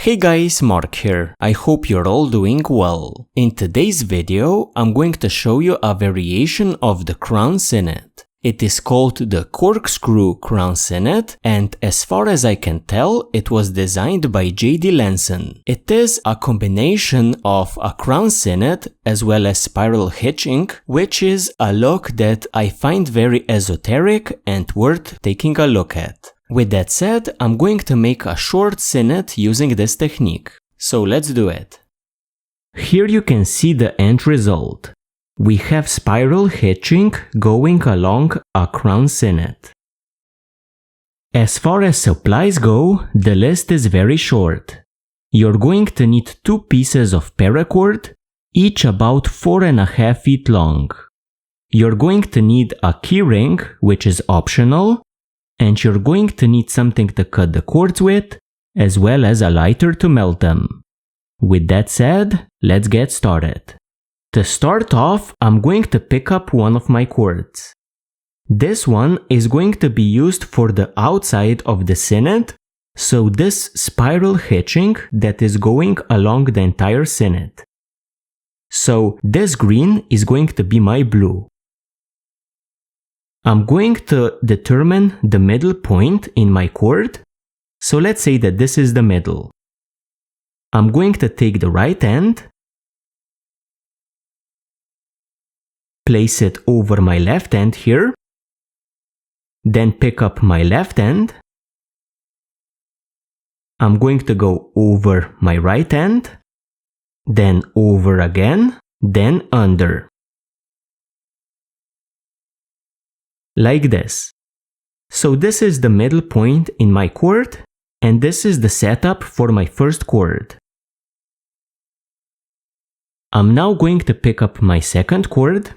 Hey guys, Mark here. I hope you're all doing well. In today's video, I'm going to show you a variation of the crown sinnet. It is called the Corkscrew crown sinnet, and as far as I can tell, it was designed by J.D.Lenzen. It is a combination of a crown sinnet as well as spiral hitching, which is a look that I find very esoteric and worth taking a look at. With that said, I'm going to make a short sinnet using this technique. So let's do it. Here you can see the end result. We have spiral hitching going along a crown sinnet. As far as supplies go, the list is very short. You're going to need 2 pieces of paracord, each about 4.5 feet long. You're going to need a keyring, which is optional, and you're going to need something to cut the cords with, as well as a lighter to melt them. With that said, let's get started. To start off, I'm going to pick up one of my cords. This one is going to be used for the outside of the sinnet, so this spiral hitching that is going along the entire sinnet. So this green is going to be my blue. I'm going to determine the middle point in my cord, so let's say that this is the middle. I'm going to take the right end, place it over my left end here, then pick up my left end. I'm going to go over my right end, then over again, then under. Like this. So this is the middle point in my cord, and this is the setup for my first cord. I'm now going to pick up my second cord,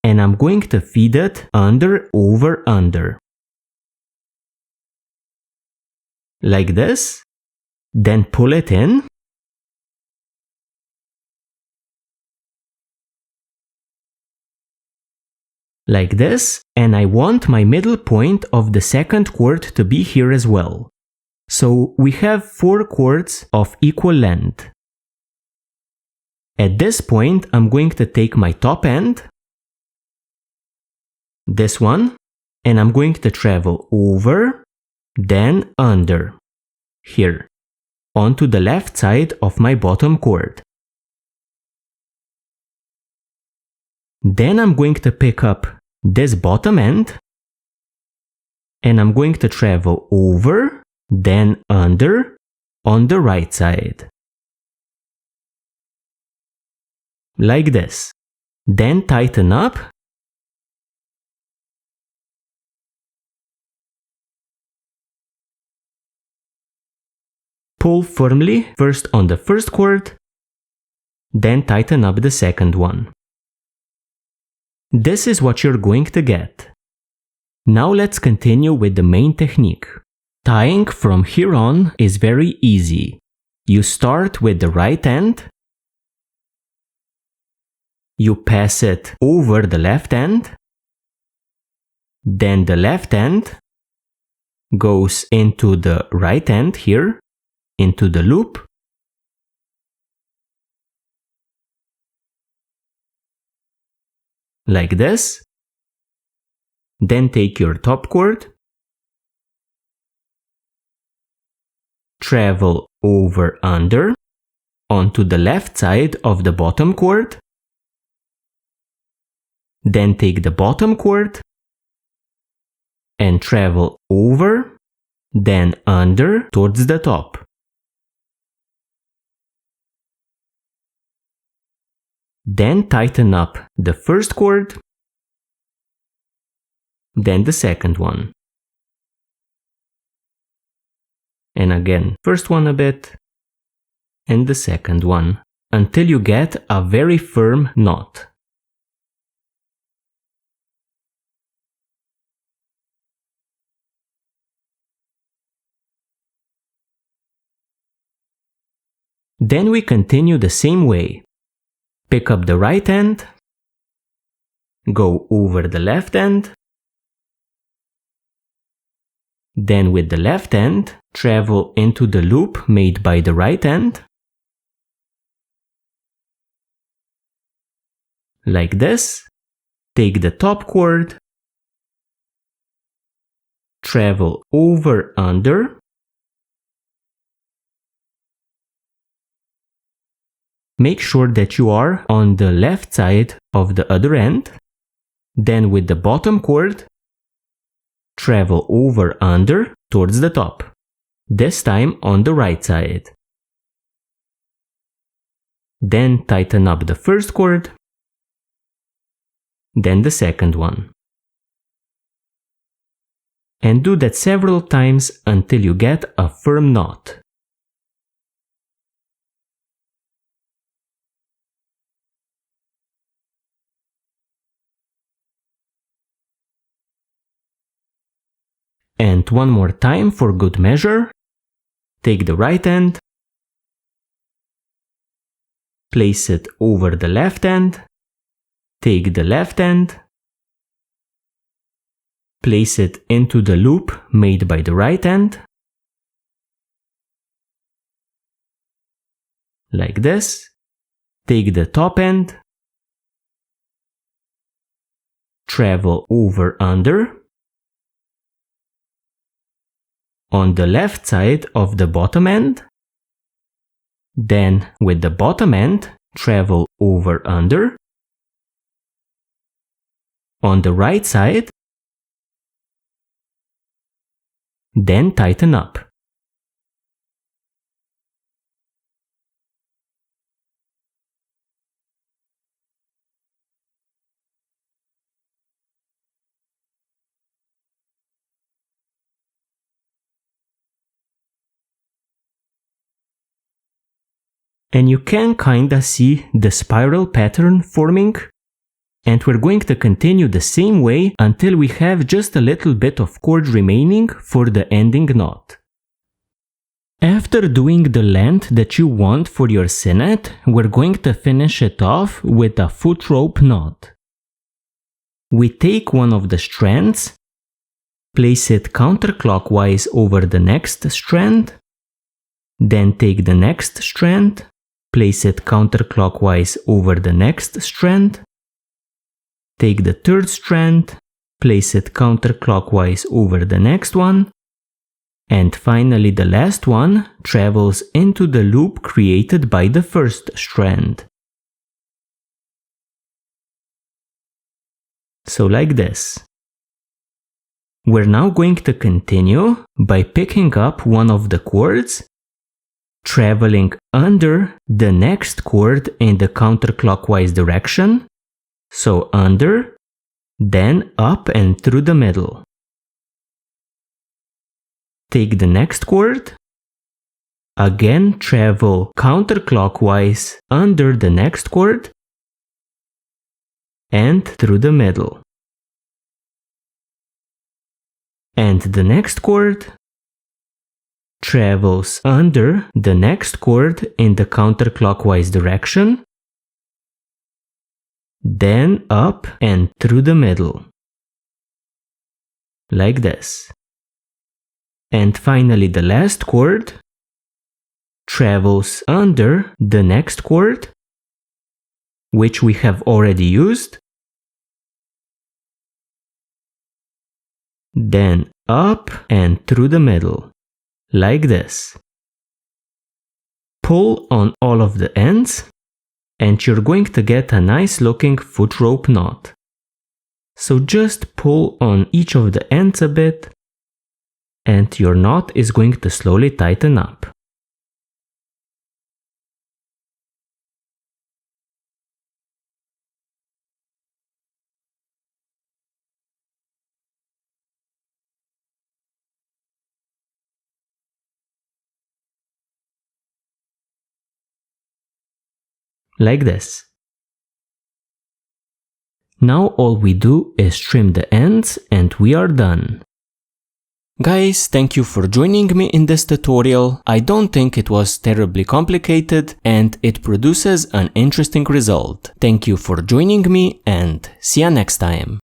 and I'm going to feed it under, over, under. Like this. Then pull it in. Like this, and I want my middle point of the second cord to be here as well. So we have 4 cords of equal length. At this point, I'm going to take my top end, this one, and I'm going to travel over, then under, here, onto the left side of my bottom cord. Then I'm going to pick up this bottom end, and I'm going to travel over, then under, on the right side. Like this. Then tighten up. Pull firmly first on the first cord, then tighten up the second one. This is what you're going to get. Now let's continue with the main technique. Tying from here on is very easy. You start with the right end, you pass it over the left end, then the left end goes into the right end here, into the loop, like this. Then take your top cord, travel over under, onto the left side of the bottom cord, then take the bottom cord, and travel over, then under towards the top. Then tighten up the first cord, then the second one. And again, first one a bit, and the second one, until you get a very firm knot. Then we continue the same way. Pick up the right end, go over the left end, Then with the left end, travel into the loop made by the right end, like this. Take the top cord, travel over under, make sure that you are on the left side of the other end. Then with the bottom cord, travel over under towards the top, this time on the right side. Then tighten up the first cord, then the second one. And do that several times until you get a firm knot. And one more time for good measure, take the right end, place it over the left end, take the left end, place it into the loop made by the right end, like this. Take the top end, travel over under, on the left side of the bottom end, then with the bottom end, travel over under, on the right side, then tighten up. And you can kinda see the spiral pattern forming. And we're going to continue the same way until we have just a little bit of cord remaining for the ending knot. After doing the length that you want for your sinnet, we're going to finish it off with a foot rope knot. We take one of the strands, place it counterclockwise over the next strand, then take the next strand, place it counterclockwise over the next strand, take the third strand, place it counterclockwise over the next one, and finally the last one travels into the loop created by the first strand. So like this. We're now going to continue by picking up one of the cords, traveling under the next cord in the counterclockwise direction, so under, then up and through the middle. Take the next cord, again travel counterclockwise under the next cord, and through the middle. And the next cord travels under the next cord in the counterclockwise direction, then up and through the middle, like this. And finally the last cord travels under the next cord, which we have already used, then up and through the middle, like this. Pull on all of the ends, and you're going to get a nice looking foot rope knot. So just pull on each of the ends a bit, and your knot is going to slowly tighten up. Like this. Now all we do is trim the ends and we are done. Guys, thank you for joining me in this tutorial. I don't think it was terribly complicated and it produces an interesting result. Thank you for joining me and see you next time.